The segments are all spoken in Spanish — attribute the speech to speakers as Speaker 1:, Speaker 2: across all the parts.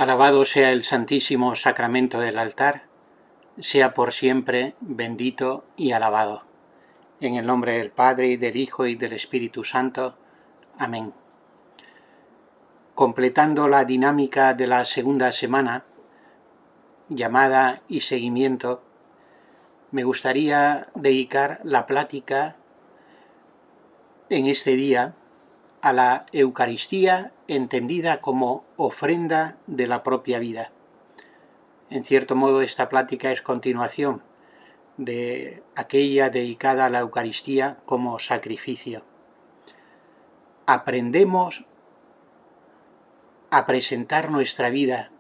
Speaker 1: Alabado sea el Santísimo Sacramento del altar, sea por siempre bendito y alabado. En el nombre del Padre, y del Hijo, y del Espíritu Santo. Amén. Completando la dinámica de la segunda semana, llamada y seguimiento, me gustaría dedicar la plática en este día a la Eucaristía entendida como ofrenda de la propia vida. En cierto modo, esta plática es continuación de aquella dedicada a la Eucaristía como sacrificio. Aprendemos a presentar nuestra vida,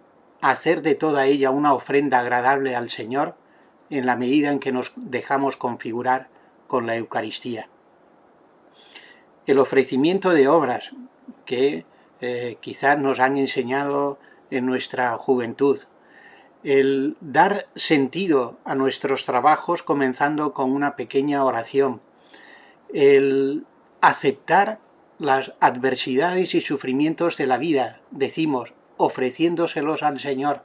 Speaker 1: a hacer de toda ella una ofrenda agradable al Señor en la medida en que nos dejamos configurar con la Eucaristía. El ofrecimiento de obras que quizás nos han enseñado en nuestra juventud, el dar sentido a nuestros trabajos comenzando con una pequeña oración, el aceptar las adversidades y sufrimientos de la vida, decimos, ofreciéndoselos al Señor.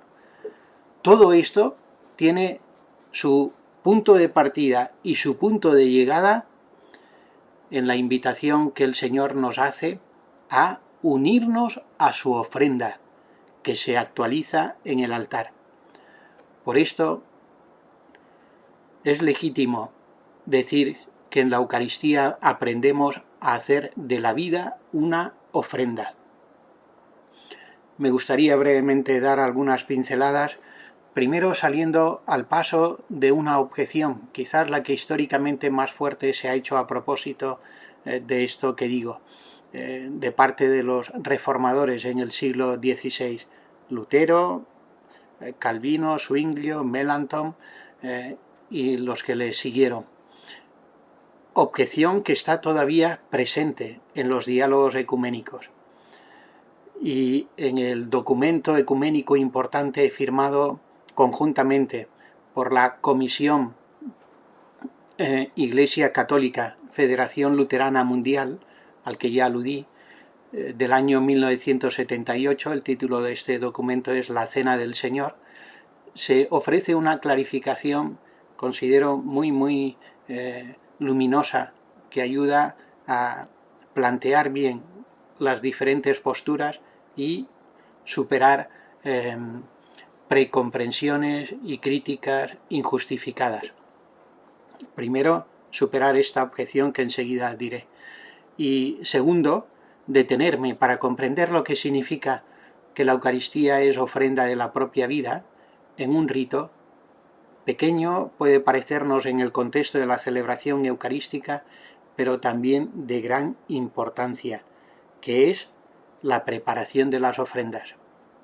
Speaker 1: Todo esto tiene su punto de partida y su punto de llegada en la invitación que el Señor nos hace a unirnos a su ofrenda, que se actualiza en el altar. Por esto es legítimo decir que en la Eucaristía aprendemos a hacer de la vida una ofrenda. Me gustaría brevemente dar algunas pinceladas, primero saliendo al paso de una objeción, quizás la que históricamente más fuerte se ha hecho a propósito de esto que digo, de parte de los reformadores en el siglo XVI, Lutero, Calvino, Zwinglio, Melanchthon y los que le siguieron. Objeción que está todavía presente en los diálogos ecuménicos y en el documento ecuménico importante firmado conjuntamente por la Comisión Iglesia Católica Federación Luterana Mundial, al que ya aludí, del año 1978, el título de este documento es La Cena del Señor, se ofrece una clarificación, considero muy luminosa, que ayuda a plantear bien las diferentes posturas y superar precomprensiones y críticas injustificadas. Primero, superar esta objeción que enseguida diré. Y segundo, detenerme para comprender lo que significa que la Eucaristía es ofrenda de la propia vida en un rito pequeño, puede parecernos en el contexto de la celebración eucarística, pero también de gran importancia, que es la preparación de las ofrendas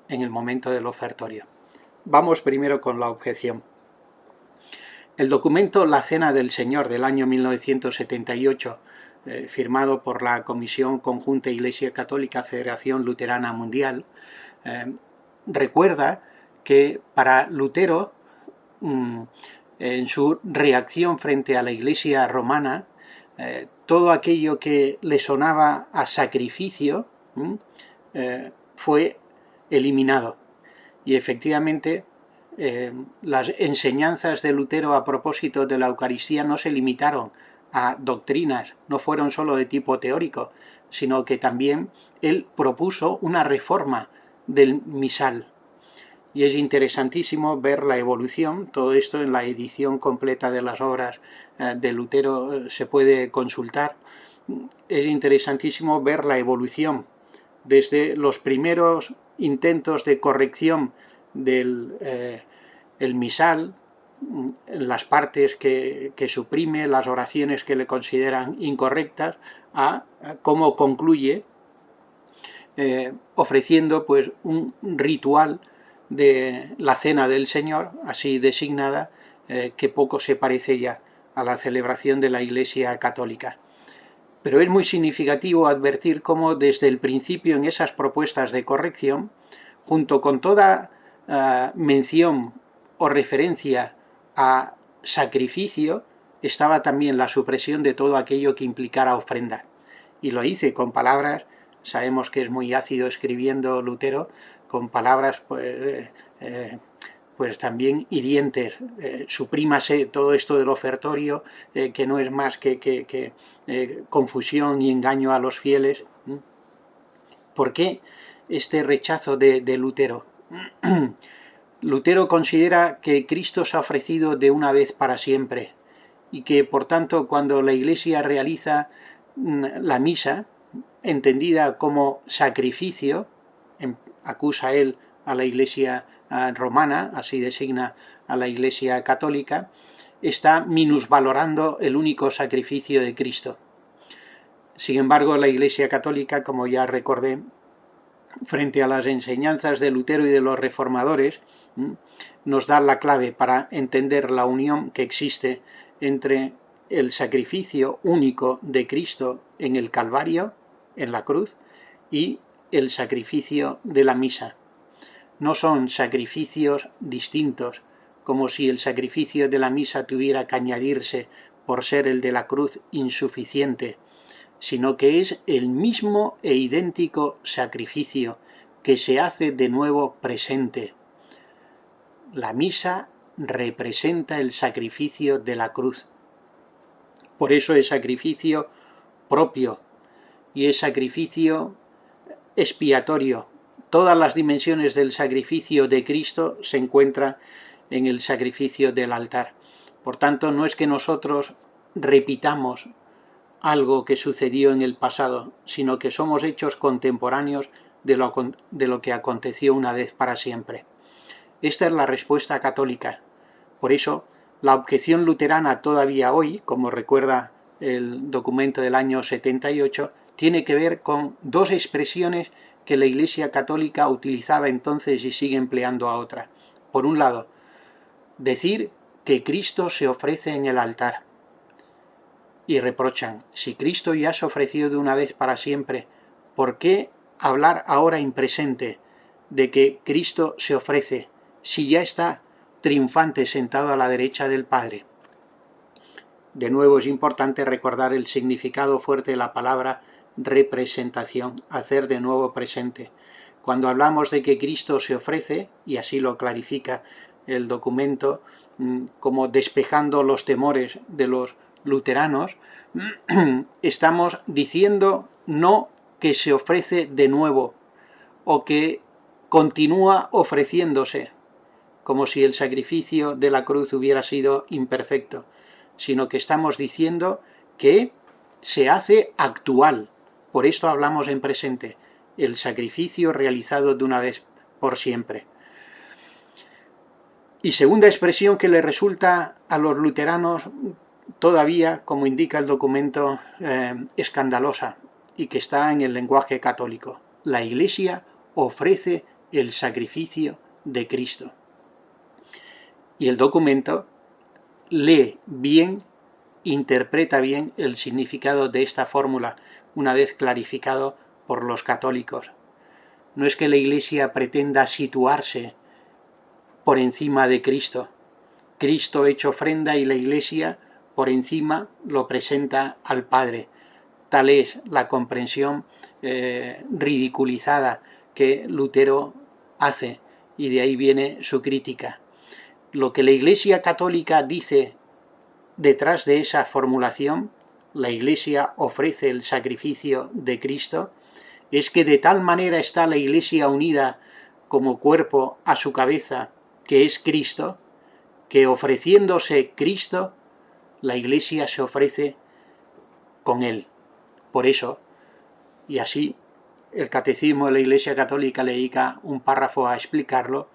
Speaker 1: en el momento del ofertorio. Vamos primero con la objeción. El documento La Cena del Señor del año 1978, firmado por la Comisión Conjunta Iglesia Católica Federación Luterana Mundial, recuerda que para Lutero, en su reacción frente a la Iglesia romana, todo aquello que le sonaba a sacrificio fue eliminado. Y efectivamente las enseñanzas de Lutero a propósito de la Eucaristía no se limitaron a doctrinas, no fueron solo de tipo teórico, sino que también él propuso una reforma del misal. Y es interesantísimo ver la evolución, todo esto en la edición completa de las obras de Lutero se puede consultar. Es interesantísimo ver la evolución desde los primeros intentos de corrección del el misal, las partes que suprime, las oraciones que le consideran incorrectas, a cómo concluye ofreciendo pues un ritual de la Cena del Señor, así designada, que poco se parece ya a la celebración de la Iglesia Católica. Pero es muy significativo advertir cómo desde el principio en esas propuestas de corrección, junto con toda mención o referencia a sacrificio, estaba también la supresión de todo aquello que implicara ofrenda. Y lo hice con palabras sabemos que es muy ácido escribiendo Lutero, con palabras pues también hirientes. Suprímase todo esto del ofertorio, que no es más que confusión y engaño a los fieles. ¿Por qué este rechazo de Lutero? Lutero considera que Cristo se ha ofrecido de una vez para siempre y que, por tanto, cuando la Iglesia realiza la misa, entendida como sacrificio, acusa él a la Iglesia romana, así designa a la Iglesia católica, está minusvalorando el único sacrificio de Cristo. Sin embargo, la Iglesia católica, como ya recordé, frente a las enseñanzas de Lutero y de los reformadores, nos da la clave para entender la unión que existe entre el sacrificio único de Cristo en el Calvario, en la cruz, y el sacrificio de la misa. No son sacrificios distintos, como si el sacrificio de la misa tuviera que añadirse por ser el de la cruz insuficiente, sino que es el mismo e idéntico sacrificio que se hace de nuevo presente. La misa representa el sacrificio de la cruz. Por eso es sacrificio propio y es sacrificio expiatorio. Todas las dimensiones del sacrificio de Cristo se encuentran en el sacrificio del altar. Por tanto, no es que nosotros repitamos algo que sucedió en el pasado, sino que somos hechos contemporáneos de lo que aconteció una vez para siempre. Esta es la respuesta católica. Por eso, la objeción luterana todavía hoy, como recuerda el documento del año 78, tiene que ver con dos expresiones que la Iglesia católica utilizaba entonces y sigue empleando ahora. Por un lado, decir que Cristo se ofrece en el altar. Y reprochan, si Cristo ya se ofreció de una vez para siempre, ¿por qué hablar ahora en presente de que Cristo se ofrece si ya está triunfante sentado a la derecha del Padre? De nuevo es importante recordar el significado fuerte de la palabra representación, hacer de nuevo presente. Cuando hablamos de que Cristo se ofrece, y así lo clarifica el documento, como despejando los temores de los luteranos, estamos diciendo no que se ofrece de nuevo o que continúa ofreciéndose, como si el sacrificio de la cruz hubiera sido imperfecto, sino que estamos diciendo que se hace actual. Por esto hablamos en presente, el sacrificio realizado de una vez por siempre. Y segunda expresión que le resulta a los luteranos todavía, como indica el documento, escandalosa y que está en el lenguaje católico. La Iglesia ofrece el sacrificio de Cristo. Y el documento lee bien, interpreta bien el significado de esta fórmula, una vez clarificado por los católicos. No es que la Iglesia pretenda situarse por encima de Cristo. Cristo hecho ofrenda y la Iglesia por encima lo presenta al Padre. Tal es la comprensión ridiculizada que Lutero hace, y de ahí viene su crítica. Lo que la Iglesia católica dice detrás de esa formulación, la Iglesia ofrece el sacrificio de Cristo, es que de tal manera está la Iglesia unida como cuerpo a su cabeza, que es Cristo, que ofreciéndose Cristo, la Iglesia se ofrece con Él. Por eso, y así, el Catecismo de la Iglesia Católica le dedica un párrafo a explicarlo.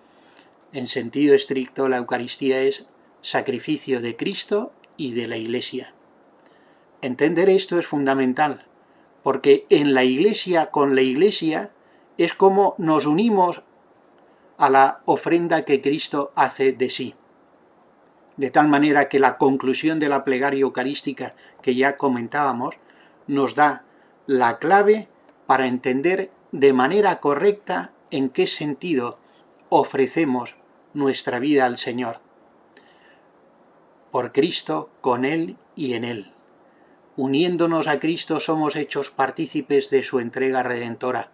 Speaker 1: En sentido estricto, la Eucaristía es sacrificio de Cristo y de la Iglesia. Entender esto es fundamental, porque en la Iglesia, con la Iglesia, es como nos unimos a la ofrenda que Cristo hace de sí. De tal manera que la conclusión de la plegaria eucarística que ya comentábamos nos da la clave para entender de manera correcta en qué sentido ofrecemos nuestra vida al Señor. Por Cristo, con Él y en Él. Uniéndonos a Cristo somos hechos partícipes de su entrega redentora.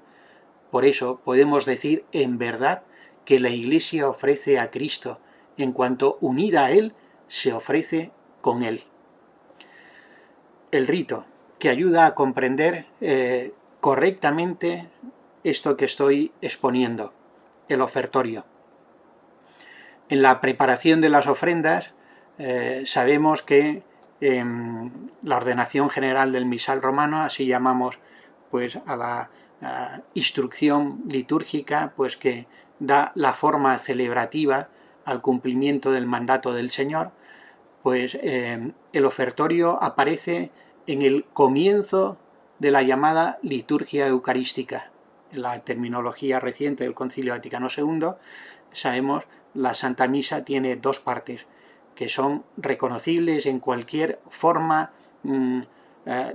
Speaker 1: Por eso podemos decir en verdad que la Iglesia ofrece a Cristo, en cuanto unida a Él, se ofrece con Él. El rito, que ayuda a comprender correctamente esto que estoy exponiendo, el ofertorio. En la preparación de las ofrendas sabemos que la ordenación general del misal romano, así llamamos pues a la instrucción litúrgica, pues que da la forma celebrativa al cumplimiento del mandato del Señor, pues el ofertorio aparece en el comienzo de la llamada liturgia eucarística. En la terminología reciente del Concilio Vaticano II, sabemos la Santa Misa tiene dos partes que son reconocibles en cualquier forma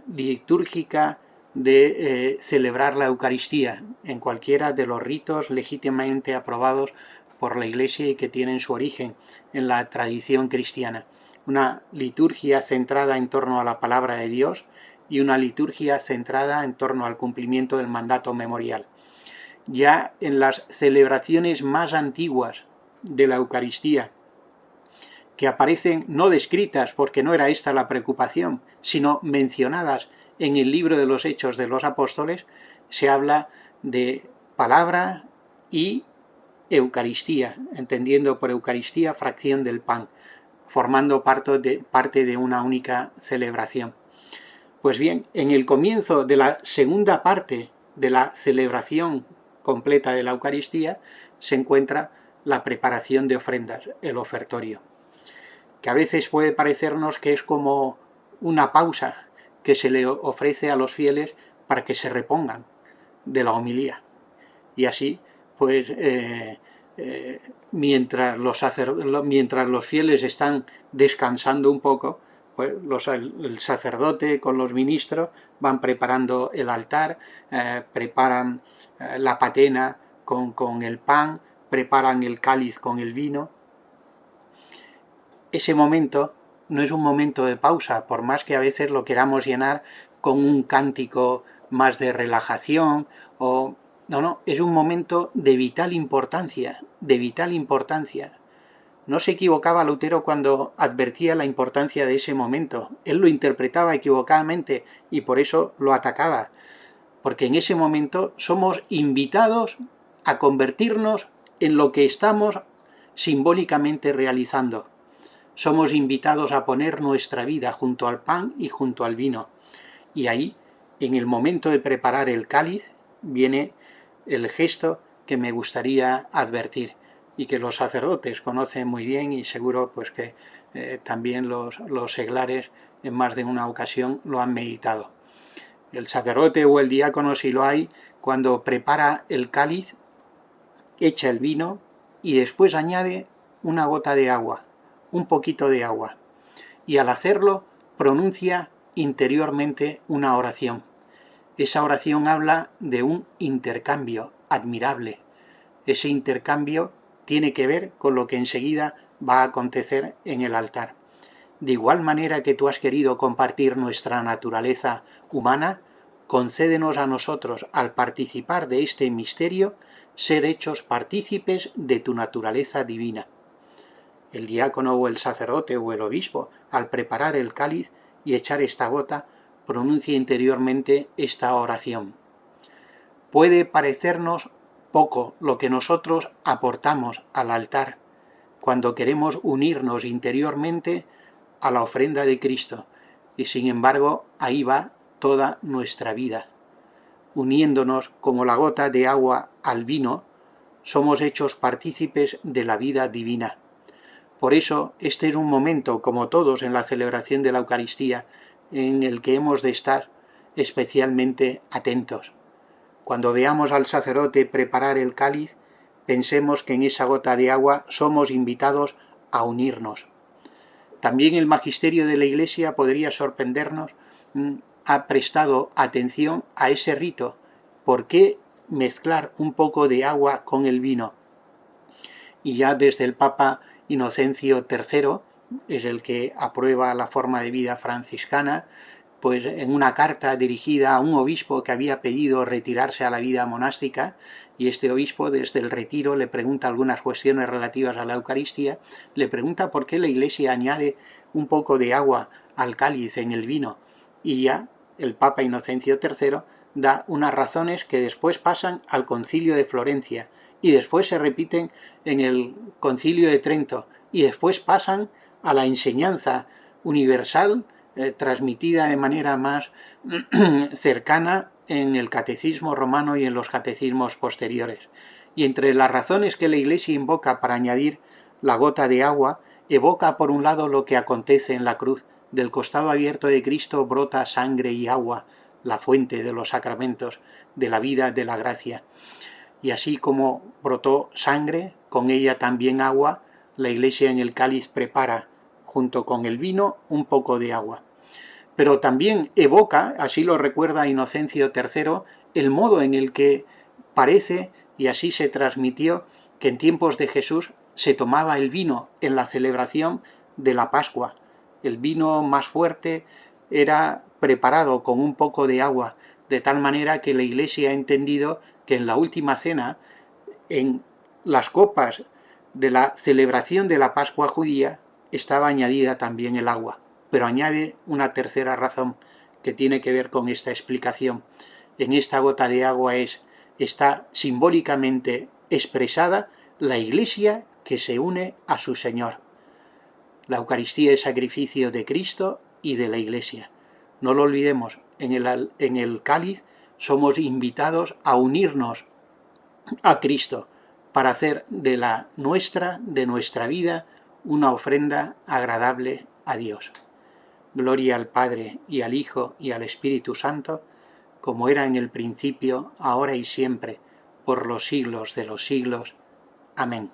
Speaker 1: litúrgica de celebrar la Eucaristía, en cualquiera de los ritos legítimamente aprobados por la Iglesia y que tienen su origen en la tradición cristiana. Una liturgia centrada en torno a la palabra de Dios y una liturgia centrada en torno al cumplimiento del mandato memorial. Ya en las celebraciones más antiguas de la Eucaristía, que aparecen no descritas porque no era esta la preocupación, sino mencionadas en el libro de los Hechos de los Apóstoles, se habla de palabra y Eucaristía, entendiendo por Eucaristía fracción del pan, formando parte de una única celebración. Pues bien, en el comienzo de la segunda parte de la celebración completa de la Eucaristía se encuentra la preparación de ofrendas, el ofertorio, que a veces puede parecernos que es como una pausa que se le ofrece a los fieles para que se repongan de la homilía. Y así, pues, mientras los fieles están descansando un poco, pues el sacerdote con los ministros van preparando el altar, preparan la patena con el pan, preparan el cáliz con el vino. Ese momento no es un momento de pausa, por más que a veces lo queramos llenar con un cántico más de relajación o no, es un momento de vital importancia, de vital importancia. No se equivocaba Lutero cuando advertía la importancia de ese momento. Él lo interpretaba equivocadamente y por eso lo atacaba, porque en ese momento somos invitados a convertirnos en lo que estamos simbólicamente realizando. Somos invitados a poner nuestra vida junto al pan y junto al vino. Y ahí, en el momento de preparar el cáliz, viene el gesto que me gustaría advertir y que los sacerdotes conocen muy bien y seguro pues que también los seglares en más de una ocasión lo han meditado. El sacerdote o el diácono, si lo hay, cuando prepara el cáliz, echa el vino y después añade una gota de agua, un poquito de agua, y al hacerlo pronuncia interiormente una oración. Esa oración habla de un intercambio admirable. Ese intercambio tiene que ver con lo que enseguida va a acontecer en el altar. De igual manera que tú has querido compartir nuestra naturaleza humana, concédenos a nosotros, al participar de este misterio, ser hechos partícipes de tu naturaleza divina. El diácono o el sacerdote o el obispo, al preparar el cáliz y echar esta gota, pronuncia interiormente esta oración. Puede parecernos poco lo que nosotros aportamos al altar cuando queremos unirnos interiormente a la ofrenda de Cristo, y sin embargo ahí va toda nuestra vida. Uniéndonos como la gota de agua al vino, somos hechos partícipes de la vida divina. Por eso este es un momento, como todos en la celebración de la Eucaristía, en el que hemos de estar especialmente atentos. Cuando veamos al sacerdote preparar el cáliz, pensemos que en esa gota de agua somos invitados a unirnos. También el magisterio de la Iglesia podría sorprendernos, ha prestado atención a ese rito. ¿Por qué mezclar un poco de agua con el vino? Y ya desde el Papa Inocencio III, es el que aprueba la forma de vida franciscana, pues en una carta dirigida a un obispo que había pedido retirarse a la vida monástica, y este obispo desde el retiro le pregunta algunas cuestiones relativas a la Eucaristía, le pregunta por qué la Iglesia añade un poco de agua al cáliz en el vino, y ya el Papa Inocencio III da unas razones que después pasan al Concilio de Florencia y después se repiten en el Concilio de Trento y después pasan a la enseñanza universal transmitida de manera más cercana en el catecismo romano y en los catecismos posteriores. Y entre las razones que la Iglesia invoca para añadir la gota de agua, evoca por un lado lo que acontece en la cruz. Del costado abierto de Cristo brota sangre y agua, la fuente de los sacramentos, de la vida, de la gracia. Y así como brotó sangre, con ella también agua, la Iglesia en el cáliz prepara, junto con el vino, un poco de agua. Pero también evoca, así lo recuerda Inocencio III, el modo en el que parece, y así se transmitió, que en tiempos de Jesús se tomaba el vino en la celebración de la Pascua. El vino más fuerte era preparado con un poco de agua, de tal manera que la Iglesia ha entendido que en la última cena, en las copas de la celebración de la Pascua judía, estaba añadida también el agua. Pero añade una tercera razón que tiene que ver con esta explicación. En esta gota de agua está simbólicamente expresada la Iglesia que se une a su Señor. La Eucaristía es sacrificio de Cristo y de la Iglesia. No lo olvidemos, en el cáliz somos invitados a unirnos a Cristo para hacer de nuestra vida, una ofrenda agradable a Dios. Gloria al Padre, y al Hijo, y al Espíritu Santo, como era en el principio, ahora y siempre, por los siglos de los siglos. Amén.